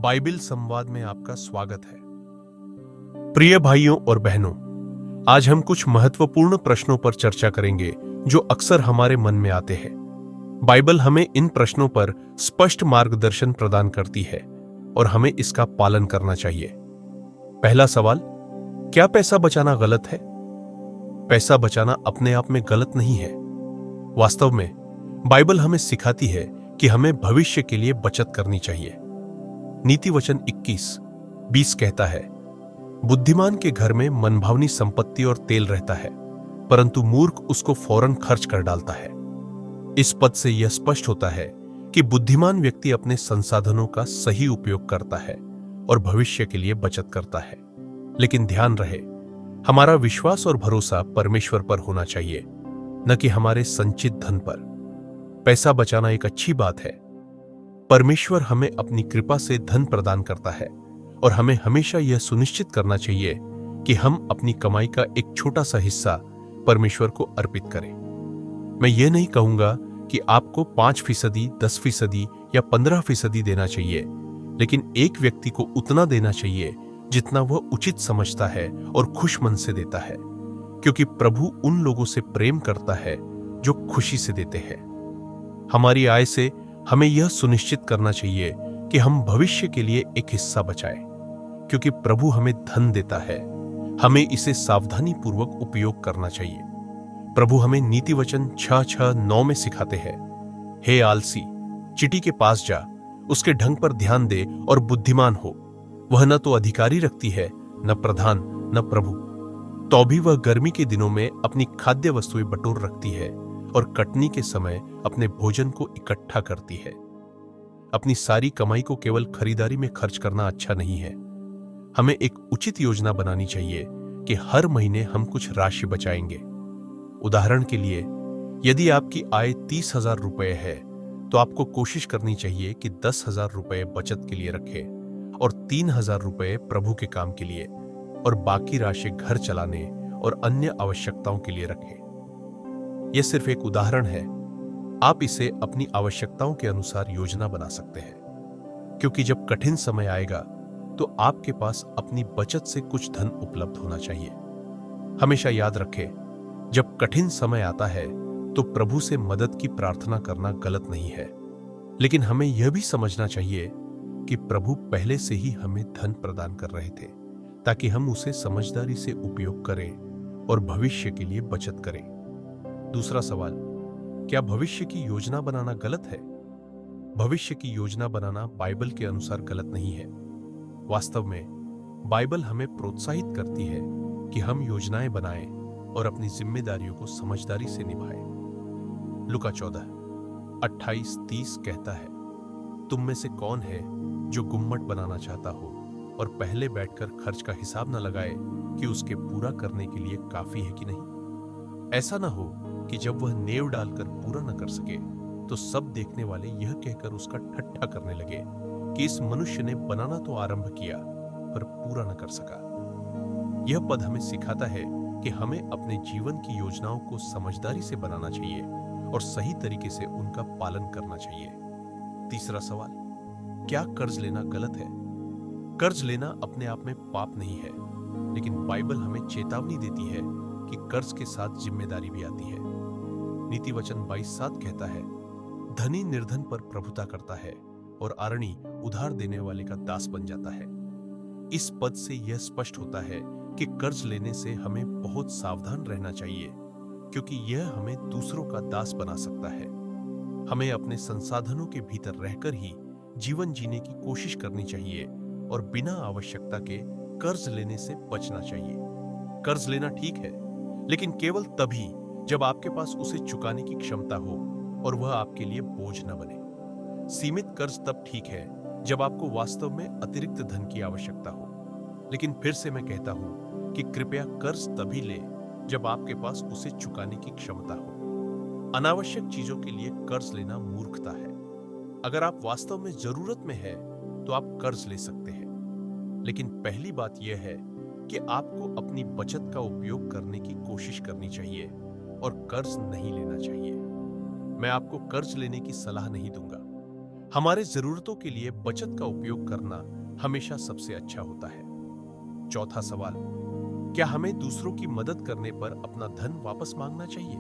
Bible संवाद में आपका स्वागत है। प्रिय भाइयों और बहनों, आज हम कुछ महत्वपूर्ण प्रश्नों पर चर्चा करेंगे जो अक्सर हमारे मन में आते हैं। बाइबल हमें इन प्रश्नों पर स्पष्ट मार्गदर्शन प्रदान करती है और हमें इसका पालन करना चाहिए। पहला सवाल, क्या पैसा बचाना गलत है? पैसा बचाना अपने आप में गलत नहीं है। वास्तव में बाइबल हमें सिखाती है कि हमें भविष्य के लिए बचत करनी चाहिए। नीति वचन 21:20 कहता है, बुद्धिमान के घर में मनभावनी संपत्ति और तेल रहता है, परंतु मूर्ख उसको फौरन खर्च कर डालता है। इस पद से यह स्पष्ट होता है कि बुद्धिमान व्यक्ति अपने संसाधनों का सही उपयोग करता है और भविष्य के लिए बचत करता है। लेकिन ध्यान रहे, हमारा विश्वास और भरोसा परमेश्वर पर होना चाहिए, न कि हमारे संचित धन पर। पैसा बचाना एक अच्छी बात है। परमेश्वर हमें अपनी कृपा से धन प्रदान करता है और हमें हमेशा यह सुनिश्चित करना चाहिए कि हम अपनी कमाई का एक छोटा सा हिस्सा परमेश्वर को अर्पित करें। मैं यह नहीं कहूंगा कि आपको 5%, 10% या 15% देना चाहिए, लेकिन एक व्यक्ति को उतना देना चाहिए जितना वह उचित समझता है और खुश मन से देता है, क्योंकि प्रभु उन लोगों से प्रेम करता है जो खुशी से देते हैं। हमारी आय से हमें यह सुनिश्चित करना चाहिए कि हम भविष्य के लिए एक हिस्सा बचाएं, क्योंकि प्रभु हमें धन देता है। हमें इसे सावधानी पूर्वक उपयोग करना चाहिए। प्रभु हमें नीति वचन 6:9 में सिखाते हैं, हे आलसी, चिटी के पास जा, उसके ढंग पर ध्यान दे और बुद्धिमान हो। वह न तो अधिकारी रखती है, न प्रधान, न प्रभु, तो भी वह गर्मी के दिनों में अपनी खाद्य वस्तुएं बटोर रखती है और कटनी के समय अपने भोजन को इकट्ठा करती है। अपनी सारी कमाई को केवल खरीदारी में खर्च करना अच्छा नहीं है। हमें एक उचित योजना बनानी चाहिए कि हर महीने हम कुछ राशि बचाएंगे। उदाहरण के लिए, यदि आपकी आय 30,000 रुपए है, तो आपको कोशिश करनी चाहिए कि 10,000 रुपए बचत के लिए रखें और 3,000 रुपए प्रभु के काम के लिए और बाकी राशि घर चलाने और अन्य आवश्यकताओं के लिए रखें। यह सिर्फ एक उदाहरण है। आप इसे अपनी आवश्यकताओं के अनुसार योजना बना सकते हैं, क्योंकि जब कठिन समय आएगा तो आपके पास अपनी बचत से कुछ धन उपलब्ध होना चाहिए। हमेशा याद रखें, जब कठिन समय आता है तो प्रभु से मदद की प्रार्थना करना गलत नहीं है, लेकिन हमें यह भी समझना चाहिए कि प्रभु पहले से ही हमें धन प्रदान कर रहे थे, ताकि हम उसे समझदारी से उपयोग करें और भविष्य के लिए बचत करें। दूसरा सवाल, क्या भविष्य की योजना बनाना गलत है? भविष्य की योजना बनाना बाइबल के अनुसार गलत नहीं है। वास्तव में बाइबल हमें प्रोत्साहित करती है कि हम योजनाएं बनाएं और अपनी जिम्मेदारियों को समझदारी से निभाएं। लूका 14:28-30 कहता है, तुम में से कौन है जो गुम्मट बनाना चाहता हो और पहले बैठकर खर्च का हिसाब न लगाए कि उसके पूरा करने के लिए काफी है कि नहीं? ऐसा ना हो कि जब वह नेव डालकर पूरा न कर सके तो सब देखने वाले यह कहकर उसका ठट्ठा करने लगे कि इस मनुष्य ने बनाना तो आरंभ किया पर पूरा न कर सका। यह पद हमें सिखाता है कि हमें अपने जीवन की योजनाओं को समझदारी से बनाना चाहिए और सही तरीके से उनका पालन करना चाहिए। तीसरा सवाल, क्या कर्ज लेना गलत है? कर्ज लेना अपने आप में पाप नहीं है, लेकिन बाइबल हमें चेतावनी देती है कि कर्ज के साथ जिम्मेदारी भी आती है। नीति वचन 22:7 कहता है, धनी निर्धन पर प्रभुता करता है और आरणी उधार देने वाले का दास बन जाता है। इस पद से यह स्पष्ट होता है कि कर्ज लेने से हमें बहुत सावधान रहना चाहिए, क्योंकि यह हमें दूसरों का दास बना सकता है। हमें अपने संसाधनों के भीतर रहकर ही जीवन जीने की कोशिश करनी चाहिए और बिना आवश्यकता के कर्ज लेने से बचना चाहिए। कर्ज लेना ठीक है, लेकिन केवल तभी जब आपके पास उसे चुकाने की क्षमता हो और वह आपके लिए बोझ न बने। सीमित कर्ज तब ठीक है जब आपको वास्तव में अतिरिक्त धन की आवश्यकता हो, लेकिन फिर से मैं कहता हूं कि कृपया कर्ज तभी ले जब आपके पास उसे चुकाने की क्षमता हो। अनावश्यक चीजों के लिए कर्ज लेना मूर्खता है। अगर आप वास्तव में जरूरत में है तो आप कर्ज ले सकते हैं, लेकिन पहली बात यह है कि आपको अपनी बचत का उपयोग करने की कोशिश करनी चाहिए और कर्ज नहीं लेना चाहिए। मैं आपको कर्ज लेने की सलाह नहीं दूंगा। हमारे जरूरतों के लिए बचत का उपयोग करना हमेशा सबसे अच्छा होता है। चौथा सवाल, क्या हमें दूसरों की मदद करने पर अपना धन वापस मांगना चाहिए?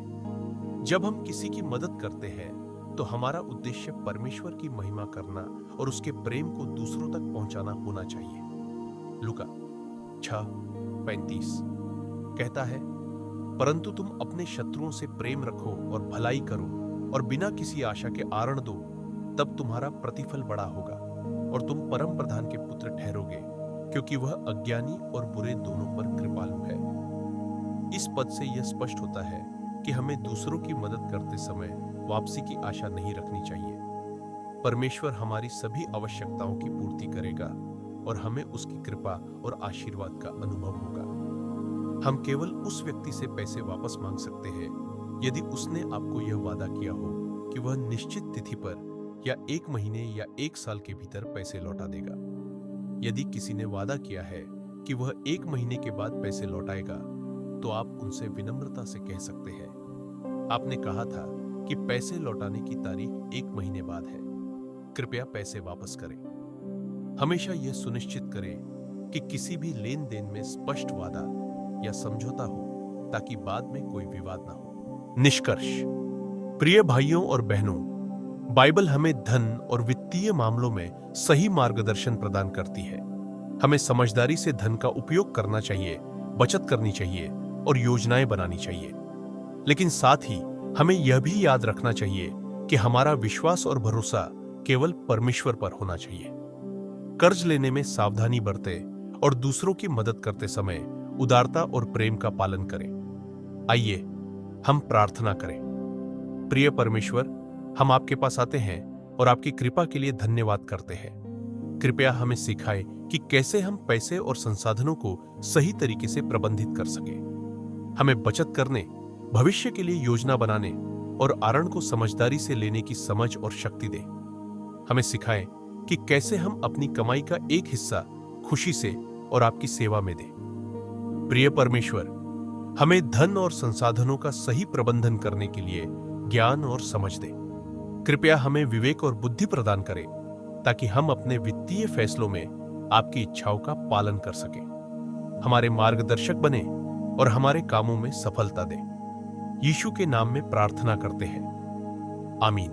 जब हम किसी की मदद करते हैं तो हमारा उद्देश्य परमेश्वर की महिमा करना और उसके प्रेम को दूसरों तक पहुंचाना होना चाहिए। लूका 6:35 कहता है, परंतु तुम अपने शत्रुओं से प्रेम रखो और भलाई करो और बिना किसी आशा के आरण दो, तब तुम्हारा प्रतिफल बड़ा होगा और तुम परम प्रधान के पुत्र ठहरोगे, क्योंकि वह अज्ञानी और बुरे दोनों पर कृपालु है। इस पद से यह स्पष्ट होता है कि हमें दूसरों की मदद करते समय वापसी की आशा नहीं रखनी चाहिए। परमेश्वर हमारी सभी आवश्यकताओं की पूर्ति करेगा और हमें उसकी कृपा और आशीर्वाद का अनुभव होगा। हम केवल उस व्यक्ति से पैसे वापस मांग सकते हैं यदि उसने आपको यह वादा किया हो कि वह निश्चित तिथि पर या 1 महीने या 1 साल के भीतर पैसे लौटा देगा। यदि किसी ने वादा किया है कि वह 1 महीने के बाद पैसे लौटाएगा, तो आप उनसे विनम्रता से कह सकते हैं, आपने कहा था कि पैसे लौटाने की तारीख 1 महीने बाद है, कृपया पैसे वापस करें। हमेशा यह सुनिश्चित करें कि किसी भी लेन देन में स्पष्ट वादा या समझौता हो, ताकि बाद में कोई विवाद ना हो। निष्कर्ष, प्रिय भाइयों और बहनों, बाइबल हमें धन और वित्तीय मामलों में सही मार्गदर्शन प्रदान करती है। हमें समझदारी से धन का उपयोग करना चाहिए, बचत करनी चाहिए और योजनाएं बनानी चाहिए। लेकिन साथ ही हमें यह भी याद रखना चाहिए कि हमारा विश्वास और भरोसा केवल परमेश्वर पर होना चाहिए। कर्ज लेने में सावधानी बरतें और दूसरों की मदद करते समय उदारता और प्रेम का पालन करें। आइए हम प्रार्थना करें। प्रिय परमेश्वर, हम आपके पास आते हैं और आपकी कृपा के लिए धन्यवाद करते हैं। कृपया हमें सिखाएं कि कैसे हम पैसे और संसाधनों को सही तरीके से प्रबंधित कर सकें। हमें बचत करने, भविष्य के लिए योजना बनाने और आरण को समझदारी से लेने की समझ और शक्ति दें। हमें सिखाएं कि कैसे हम अपनी कमाई का एक हिस्सा खुशी से और आपकी सेवा में दें। प्रिय परमेश्वर, हमें धन और संसाधनों का सही प्रबंधन करने के लिए ज्ञान और समझ दें। कृपया हमें विवेक और बुद्धि प्रदान करें ताकि हम अपने वित्तीय फैसलों में आपकी इच्छाओं का पालन कर सकें। हमारे मार्गदर्शक बने और हमारे कामों में सफलता दें। यीशु के नाम में प्रार्थना करते हैं, आमीन।